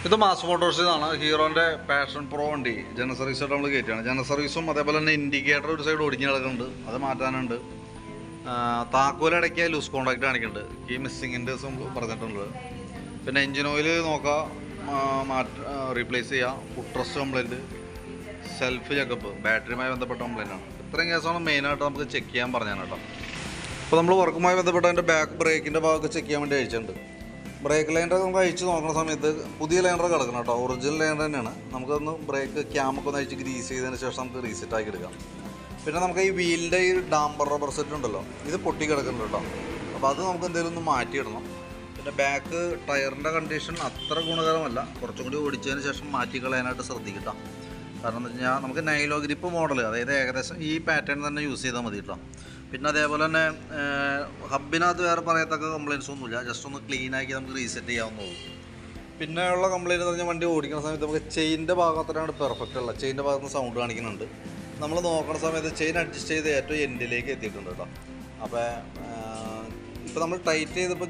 ഇത് മാസ് മോട്ടോഴ്സിൽ നിന്നാണ് ഹീറോൻ്റെ passion pro വണ്ടി ജനറൽ സർവീസായിട്ട് നമ്മൾ കയറ്റിയാണ്. ജനറൽ സർവീസും അതേപോലെ തന്നെ ഇൻഡിക്കേറ്റർ ഒരു സൈഡ് ഒടിഞ്ഞ് കിടക്കുന്നുണ്ട്, അത് മാറ്റാനുണ്ട്. താക്കോലടക്കിയ ലൂസ് കോൺടാക്റ്റ് കാണിക്കുന്നുണ്ട്, കീ മിസ്സിങ്ങിൻ്റെ പറഞ്ഞിട്ടുണ്ട്. പിന്നെ എൻജിൻ ഓയിൽ നോക്കാം, റീപ്ലേസ് ചെയ്യുക, ഫുട്രസ്റ്റ് കംപ്ലൈൻറ്റ്, സെൽഫ് ചെക്കപ്പ്, ബാറ്ററിയുമായി ബന്ധപ്പെട്ട കംപ്ലൈൻറ്റാണ്. ഇത്രയും കേസാണ് മെയിനായിട്ട് നമുക്ക് ചെക്ക് ചെയ്യാൻ പറഞ്ഞാൽ കേട്ടോ. അപ്പോൾ നമ്മൾ വർക്കുമായി ബന്ധപ്പെട്ട അതിൻ്റെ ബാക്ക് ബ്രേക്കിൻ്റെ ഭാഗമൊക്കെ ചെക്ക് ചെയ്യാൻ വേണ്ടി അയച്ചിട്ടുണ്ട്. ബ്രേക്ക് ലൈനർ നമുക്ക് അഴിച്ച് നോക്കുന്ന സമയത്ത് പുതിയ ലൈനർ കിടക്കണം കേട്ടോ, ഒറിജിനൽ ലൈനർ തന്നെയാണ്. നമുക്കൊന്ന് ബ്രേക്ക് ക്യാമൊക്കെ ഒന്ന് അഴിച്ച് ഗ്രീസ് ചെയ്തതിന് ശേഷം നമുക്ക് റീസെറ്റ് ആക്കി എടുക്കാം. പിന്നെ നമുക്ക് ഈ വീലിൻ്റെ ഈ ഡാമ്പർ റബ്ബർ സെറ്റ് ഉണ്ടല്ലോ, ഇത് പൊട്ടി കിടക്കുന്നുണ്ട് കേട്ടോ. അപ്പോൾ അത് നമുക്ക് എന്തെങ്കിലും ഒന്ന് മാറ്റിയിടണം. പിന്നെ ബാക്ക് ടയറിൻ്റെ കണ്ടീഷൻ അത്ര ഗുണകരമല്ല, കുറച്ചും കൂടി ഓടിച്ചതിന് ശേഷം മാറ്റിക്കളയാനായിട്ട് ശ്രദ്ധിക്കട്ടോ. കാരണം എന്താ വെച്ച് കഴിഞ്ഞാൽ നമുക്ക് നൈലോ ഗ്രിപ്പ് മോഡൽ, അതായത് ഏകദേശം ഈ പാറ്റേൺ തന്നെ യൂസ് ചെയ്താൽ മതി കേട്ടോ. പിന്നെ അതേപോലെ തന്നെ ഹബിനകത്ത് വേറെ പറയത്തക്ക കംപ്ലയിൻസ് ഒന്നുമില്ല, ജസ്റ്റ് ഒന്ന് ക്ലീൻ ആക്കി നമുക്ക് റീസെറ്റ് ചെയ്യാവുന്നതുള്ളൂ. പിന്നെ ഉള്ള കംപ്ലയിൻറ്റ് എന്ന് പറഞ്ഞാൽ വണ്ടി ഓടിക്കുന്ന സമയത്ത് നമുക്ക് ചെയിൻ്റെ ഭാഗത്തിനാണ് പെർഫെക്റ്റ് ഉള്ളത്, ചെയിൻ്റെ ഭാഗത്ത് സൗണ്ട് കാണിക്കുന്നുണ്ട്. നമ്മൾ നോക്കുന്ന സമയത്ത് ചെയിൻ അഡ്ജസ്റ്റ് ചെയ്ത് ഏറ്റവും എൻഡിലേക്ക് എത്തിയിട്ടുണ്ട് കേട്ടോ. അപ്പോൾ ഇപ്പോൾ നമ്മൾ ടൈറ്റ് ചെയ്തപ്പോൾ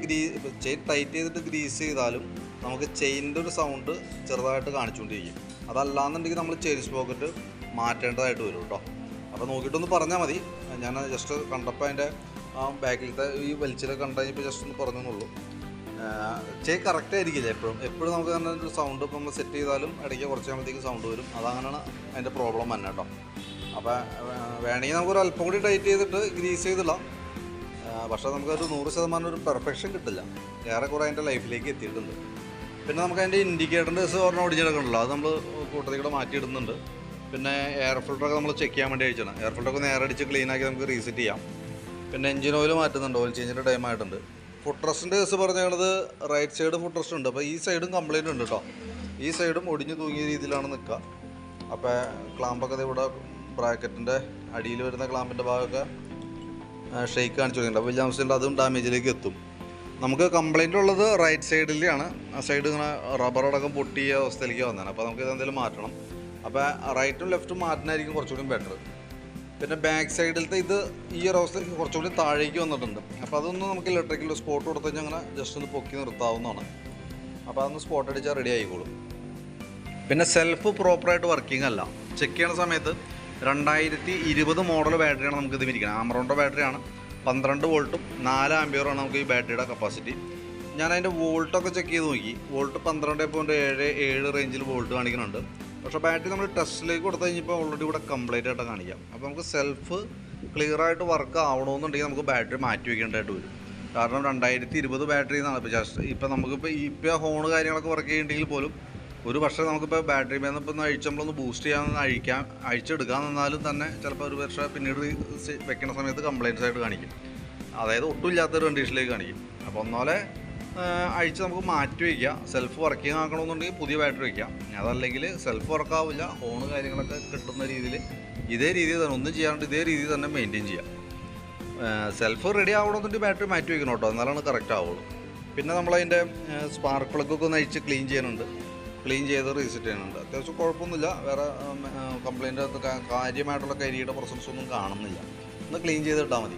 ചെയിൻ ടൈറ്റ് ചെയ്തിട്ട് ഗ്രീസ് ചെയ്താലും നമുക്ക് ചെയിൻ്റെ ഒരു സൗണ്ട് ചെറുതായിട്ട് കാണിച്ചുകൊണ്ടിരിക്കും. അതല്ലാന്നുണ്ടെങ്കിൽ നമ്മൾ ചെയിൻ സ്പോക്കറ്റ് മാറ്റേണ്ടതായിട്ട് വരും കേട്ടോ. അപ്പോൾ നോക്കിയിട്ടൊന്ന് പറഞ്ഞാൽ മതി. ഞാൻ ജസ്റ്റ് കണ്ടപ്പോൾ അതിൻ്റെ ബാക്കിലത്തെ ഈ വലിച്ചിലൊക്കെ കണ്ടുകഴിഞ്ഞപ്പോൾ ജസ്റ്റ് ഒന്ന് പറഞ്ഞെന്നുള്ളൂ. ചെയിൻ കറക്റ്റ് ആയിരിക്കില്ല എപ്പോഴും നമുക്ക് തന്നെ ഒരു സൗണ്ട് ഇപ്പോൾ നമ്മൾ സെറ്റ് ചെയ്താലും ഇടയ്ക്ക് കുറച്ച് കഴിയുമ്പോഴത്തേക്ക് സൗണ്ട് വരും. അതങ്ങനെയാണ് അതിൻ്റെ പ്രോബ്ലം തന്നെ കേട്ടോ. അപ്പോൾ വേണമെങ്കിൽ നമുക്കൊരു അല്പം കൂടി ടൈറ്റ് ചെയ്തിട്ട് ഗ്രീസ് ചെയ്തിടാം. പക്ഷേ നമുക്കൊരു 100% ഒരു പെർഫെക്ഷൻ കിട്ടില്ല, ഏറെക്കുറെ അതിൻ്റെ ലൈഫിലേക്ക് എത്തിയിട്ടുണ്ട്. പിന്നെ നമുക്ക് അതിൻ്റെ ഇൻഡിക്കേറ്ററിൻ്റെ പറഞ്ഞാൽ ഓടിച്ചെടുക്കണമല്ലോ, അത് നമ്മൾ കൂട്ടത്തിൽ കൂടെ മാറ്റിയിടുന്നുണ്ട്. പിന്നെ എയർ ഫിൽറ്ററൊക്കെ നമ്മൾ ചെക്ക് ചെയ്യാൻ വേണ്ടി അയച്ചാണ്. എയർ ഫിൽറ്ററൊക്കെ നേരെ അടിച്ച് ക്ലീനാക്കി നമുക്ക് റീസെറ്റ് ചെയ്യാം. പിന്നെ എഞ്ചിൻ ഓയിൽ മാറ്റുന്നുണ്ട്, ഓയിൽ ചേഞ്ചിൻ്റെ ടൈം ആയിട്ടുണ്ട്. ഫുഡ് റെസ്റ്റിൻ്റെ കേസ് പറഞ്ഞത് റൈറ്റ് സൈഡ് ഫുഡ് റെസ്റ്റ് ഉണ്ട്. അപ്പോൾ ഈ സൈഡും കംപ്ലൈൻറ്റ് ഉണ്ട് കേട്ടോ. ഈ സൈഡും ഒടിഞ്ഞു തൂങ്ങിയ രീതിയിലാണ് നിൽക്കുക. അപ്പോൾ ക്ലാമ്പൊക്കെ ഇവിടെ ബ്രാക്കറ്റിൻ്റെ അടിയിൽ വരുന്ന ക്ലാമ്പിൻ്റെ ഭാഗമൊക്കെ ഷെയ്ക്ക് കാണിച്ചു കൊടുക്കുന്നുണ്ട്. അപ്പോൾ വലിയ ആവശ്യമുണ്ട്, അതും ഡാമേജിലേക്ക് എത്തും. നമുക്ക് കംപ്ലൈൻ്റ് ഉള്ളത് റൈറ്റ് സൈഡിലാണ്. ആ സൈഡ് ഇങ്ങനെ റബ്ബറടക്കം പൊട്ടിയ അവസ്ഥയിലേക്ക് വന്നതാണ്. അപ്പോൾ നമുക്ക് ഇതെന്തെങ്കിലും മാറ്റണം. അപ്പോൾ റൈറ്റും ലെഫ്റ്റും മാറ്റുന്നതായിരിക്കും കുറച്ചുകൂടി ബെറ്റർ. പിന്നെ ബാക്ക് സൈഡിലത്തെ ഇത് ഈ ഒരു അവസ്ഥയ്ക്ക് കുറച്ചുകൂടി താഴേക്ക് വന്നിട്ടുണ്ട്. അപ്പോൾ അതൊന്ന് നമുക്ക് ഇലക്ട്രിക്കൽ സ്പോട്ട് കൊടുത്തു കഴിഞ്ഞാൽ അങ്ങനെ ജസ്റ്റ് ഒന്ന് പൊക്കി നിർത്താവുന്നതാണ്. അപ്പോൾ അതൊന്ന് സ്പോട്ട് അടിച്ചാൽ റെഡി ആയിക്കോളും. പിന്നെ സെൽഫ് പ്രോപ്പറായിട്ട് വർക്കിംഗ് അല്ല. ചെക്ക് ചെയ്യുന്ന സമയത്ത് 2020 മോഡൽ ബാറ്ററിയാണ് നമുക്ക് ഇത് ഇരിക്കുന്നത്. ആമറോണിൻ്റെ ബാറ്ററിയാണ്. 12 വോൾട്ടും 4 ആംപിയറുമാണ് നമുക്ക് ഈ ബാറ്ററിയുടെ കപ്പാസിറ്റി. ഞാൻ അതിൻ്റെ വോൾട്ടൊക്കെ ചെക്ക് ചെയ്ത് നോക്കി. വോൾട്ട് 12.77 റേഞ്ചിൽ വോൾട്ട് കാണിക്കുന്നുണ്ട്. പക്ഷേ ബാറ്ററി നമ്മൾ ടെസ്റ്റിലേക്ക് കൊടുത്തു കഴിഞ്ഞപ്പോൾ ഓൾറെഡി ഇവിടെ കംപ്ലീറ്റ് ആയിട്ട് കാണിക്കാം. അപ്പോൾ നമുക്ക് സെൽഫ് ക്ലിയറായിട്ട് വർക്ക് ആവണമെന്നുണ്ടെങ്കിൽ നമുക്ക് ബാറ്ററി മാറ്റി വയ്ക്കേണ്ടതായിട്ട് വരും. കാരണം 2020 ബാറ്ററി എന്നാണ് ഇപ്പോൾ ജസ്റ്റ്. ഇപ്പോൾ നമുക്കിപ്പോൾ ഹോണ് കാര്യങ്ങളൊക്കെ വർക്ക് ചെയ്യുന്നുണ്ടെങ്കിൽ പോലും ഒരു പക്ഷേ നമുക്കിപ്പോൾ ബാറ്ററി മേന്ന് ഇപ്പോൾ നമ്മളൊന്ന് ബൂസ്റ്റ് ചെയ്യാൻ അഴിച്ചെടുക്കാൻ നിന്നാലും തന്നെ ചിലപ്പോൾ ഒരു പക്ഷേ പിന്നീട് വെക്കുന്ന സമയത്ത് കംപ്ലയിൻസ് ആയിട്ട് കാണിക്കും. അതായത് ഒട്ടുമില്ലാത്തൊരു കണ്ടീഷനിലേക്ക് കാണിക്കും. അപ്പോൾ ഒന്നോലെ അഴിച്ച് നമുക്ക് മാറ്റി വയ്ക്കുക. സെൽഫ് വർക്കിംഗ് ആക്കണമെന്നുണ്ടെങ്കിൽ പുതിയ ബാറ്ററി വയ്ക്കാം. അതല്ലെങ്കിൽ സെൽഫ് വർക്കാവില്ല, ഹോണ് കാര്യങ്ങളൊക്കെ കിട്ടുന്ന രീതിയിൽ ഇതേ രീതിയിൽ തന്നെ ഒന്നും ചെയ്യാണ്ട് ഇതേ രീതിയിൽ തന്നെ മെയിൻറ്റെയിൻ ചെയ്യാം. സെൽഫ് റെഡി ആവണമെന്നുണ്ടെങ്കിൽ ബാറ്ററി മാറ്റി വയ്ക്കണം കേട്ടോ, എന്നാലാണ് കറക്റ്റ് ആവുള്ളൂ. പിന്നെ നമ്മളതിൻ്റെ സ്പാർക്ക് പ്ലഗൊക്കെ ഒന്ന് അഴിച്ച് ക്ലീൻ ചെയ്യുന്നുണ്ട്. ക്ലീൻ ചെയ്ത് റീസെറ്റ് ചെയ്യുന്നുണ്ട്. അത്യാവശ്യം കുഴപ്പമൊന്നുമില്ല, വേറെ കംപ്ലൈൻറ്റ് കാര്യമായിട്ടുള്ള കരിയുടെ പ്രൊസസ്സൊന്നും കാണുന്നില്ല. ഒന്ന് ക്ലീൻ ചെയ്തിട്ടാൽ മതി.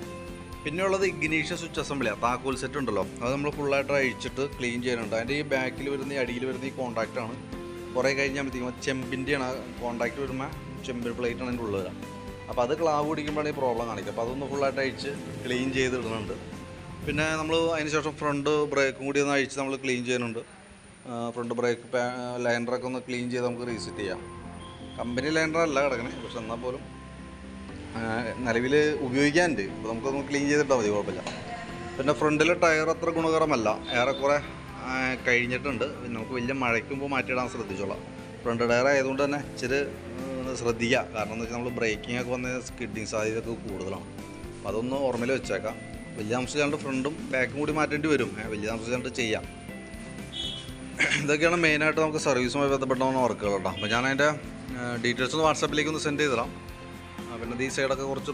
പിന്നെയുള്ളത് ഇഗ്നീഷ്യൻ സ്വിച്ച് അസംബ്ലിയാണ്. താക്കോൽ സെറ്റ് ഉണ്ടല്ലോ, അത് നമ്മൾ ഫുള്ളായിട്ട് അഴിച്ചിട്ട് ക്ലീൻ ചെയ്യുന്നുണ്ട്. അതിൻ്റെ ഈ ബാക്കിൽ വരുന്ന അടിയിൽ വരുന്ന ഈ കോൺടാക്റ്റാണ് കുറേ കഴിഞ്ഞാൽ ചെമ്പിൻ്റെയാണ് കോൺടാക്റ്റ് വരുമ്പോൾ ചെമ്പ് പ്ലേറ്റാണ് അതിൻ്റെ ഉള്ളിൽ വരാം. അപ്പോൾ അത് ക്ലാവ് പിടിക്കുമ്പോഴാണ് ഈ പ്രോബ്ലം കാണിക്കുക. അപ്പോൾ അതൊന്ന് ഫുള്ളായിട്ട് അഴിച്ച് ക്ലീൻ ചെയ്ത് ഇടുന്നുണ്ട്. പിന്നെ നമ്മൾ അതിന് ശേഷം ഫ്രണ്ട് ബ്രേക്കും കൂടി ഒന്ന് അഴിച്ച് നമ്മൾ ക്ലീൻ ചെയ്യുന്നുണ്ട്. ഫ്രണ്ട് ബ്രേക്ക് ലൈനറൊക്കെ ഒന്ന് ക്ലീൻ ചെയ്ത് നമുക്ക് റീസെറ്റ് ചെയ്യാം. കമ്പനി ലൈനറല്ല കിടക്കണേ, പക്ഷെ എന്നാൽ പോലും നിലവിൽ ഉപയോഗിക്കാനുണ്ട്. അപ്പോൾ നമുക്കൊന്ന് ക്ലീൻ ചെയ്തിട്ടാൽ മതി, കുഴപ്പമില്ല. പിന്നെ ഫ്രണ്ടിലെ ടയർ അത്ര ഗുണകരമല്ല, ഏറെക്കുറെ കഴിഞ്ഞിട്ടുണ്ട്. നമുക്ക് വലിയ മഴയ്ക്കുമ്പോൾ മാറ്റിയിടാൻ ശ്രദ്ധിച്ചോളാം. ഫ്രണ്ട് ടയർ ആയതുകൊണ്ട് തന്നെ ഇച്ചിരി ശ്രദ്ധിക്കുക. കാരണം എന്താ വെച്ചാൽ നമ്മൾ ബ്രേക്കിംഗ് ഒക്കെ വന്ന് സ്കിഡിങ് സാധ്യതയൊക്കെ കൂടുതലാണ്. അപ്പോൾ അതൊന്ന് ഓർമ്മയിൽ വെച്ചേക്കാം. വലിയ താമസിച്ചാണ്ട് ഫ്രണ്ടും ബാക്കും കൂടി മാറ്റേണ്ടി വരും, വലിയ താമസിച്ചാണ്ട് ചെയ്യാം. ഇതൊക്കെയാണ് മെയിനായിട്ട് നമുക്ക് സർവീസുമായി ബന്ധപ്പെട്ട വർക്കുകൾ കേട്ടോ. അപ്പോൾ ഞാൻ അതിൻ്റെ ഡീറ്റെയിൽസ് ഒന്ന് വാട്സാപ്പിലേക്ക് ഒന്ന് സെൻഡ് ചെയ്തിടാം. പിന്നെ ഈ സൈഡൊക്കെ കുറച്ച്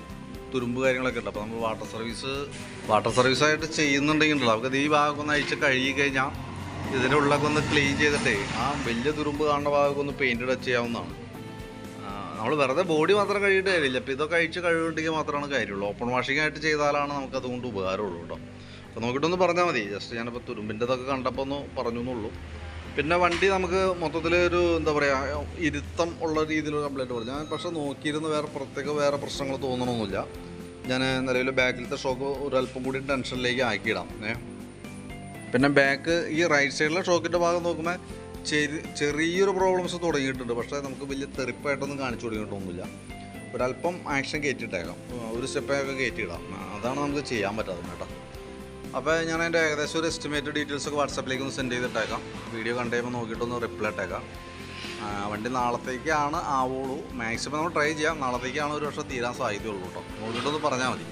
തുരുമ്പ് കാര്യങ്ങളൊക്കെ ഉണ്ട്. അപ്പോൾ നമ്മൾ വാട്ടർ സർവീസായിട്ട് ചെയ്യുന്നുണ്ടെങ്കിൽ നമുക്ക് ഈ ഭാഗമൊക്കെ ഒന്ന് അഴിച്ച് കഴുകി കഴിഞ്ഞാൽ ഇതിൻ്റെ ഉള്ളൊക്കെ ഒന്ന് ക്ലീൻ ചെയ്തിട്ടേ ആ വലിയ തുരുമ്പ് കാണുന്ന ഭാഗമൊക്കെ ഒന്ന് പെയിൻറ്റ് ടച്ച് ചെയ്യാവുന്നതാണ്. നമ്മൾ വെറുതെ ബോഡി മാത്രം കഴുകിയിട്ട് കാര്യമില്ല. അപ്പോൾ ഇതൊക്കെ അഴിച്ച് കഴുകുന്നുണ്ടെങ്കിൽ മാത്രമാണ് കാര്യമുള്ളൂ. ഓപ്പൺ വാഷിംഗ് ആയിട്ട് ചെയ്താലാണ് നമുക്ക് അതുകൊണ്ട് ഉപകാരമുള്ളൂ കേട്ടോ. അപ്പോൾ നോക്കിയിട്ടൊന്ന് പറഞ്ഞാൽ മതി. ജസ്റ്റ് ഞാനിപ്പോൾ തുരുമ്പിൻ്റെതൊക്കെ കണ്ടപ്പോൾ ഒന്ന് പറഞ്ഞു എന്നുള്ളൂ. പിന്നെ വണ്ടി നമുക്ക് മൊത്തത്തിൽ ഒരു എന്താ പറയുക ഇരുത്തം ഉള്ള രീതിയിലുള്ള കംപ്ലൈൻറ്റ് പറഞ്ഞു. ഞാൻ പക്ഷേ നോക്കിയിരുന്ന് വേറെ പ്രശ്നങ്ങൾ തോന്നണമെന്നില്ല. ഞാൻ നിലവിൽ ബാക്കിലത്തെ ഷോക്ക് ഒരല്പം കൂടി ടെൻഷനിലേക്ക് ആക്കിയിടാം. പിന്നെ ബാക്ക് ഈ റൈറ്റ് സൈഡിലെ ഷോക്കിൻ്റെ ഭാഗം നോക്കുമ്പോൾ ചെറിയൊരു പ്രോബ്ലംസ് തുടങ്ങിയിട്ടുണ്ട്. പക്ഷേ നമുക്ക് വലിയ തെറിപ്പായിട്ടൊന്നും കാണിച്ചു തുടങ്ങിയിട്ടൊന്നുമില്ല. ഒരല്പം ആക്ഷൻ കയറ്റിയിട്ടേക്കാം, ഒരു സ്റ്റെപ്പൊക്കെ കയറ്റിയിടാം. അതാണ് നമുക്ക് ചെയ്യാൻ പറ്റാതെ കേട്ടോ. അപ്പോൾ ഞാൻ അതിൻ്റെ ഏകദേശം ഒരു എസ്റ്റിമേറ്റ് ഡീറ്റെയിൽസൊക്കെ വാട്സാപ്പിലേക്ക് ഒന്ന് സെൻഡ് ചെയ്തിട്ടേക്കാം. വീഡിയോ കണ്ടു കഴിയുമ്പോൾ നോക്കിയിട്ടൊന്ന് റിപ്ലൈ ഇട്ടേക്കാം. വണ്ടി നാളത്തേക്കാണ് ആവുള്ളൂ. മാക്സിമം നമ്മൾ ട്രൈ ചെയ്യാം. നാളത്തേക്കാണ് ഒരു പക്ഷേ തീരാൻ സാധ്യതയുള്ളൂ കേട്ടോ. നോക്കിയിട്ടൊന്ന് പറഞ്ഞാൽ മതി.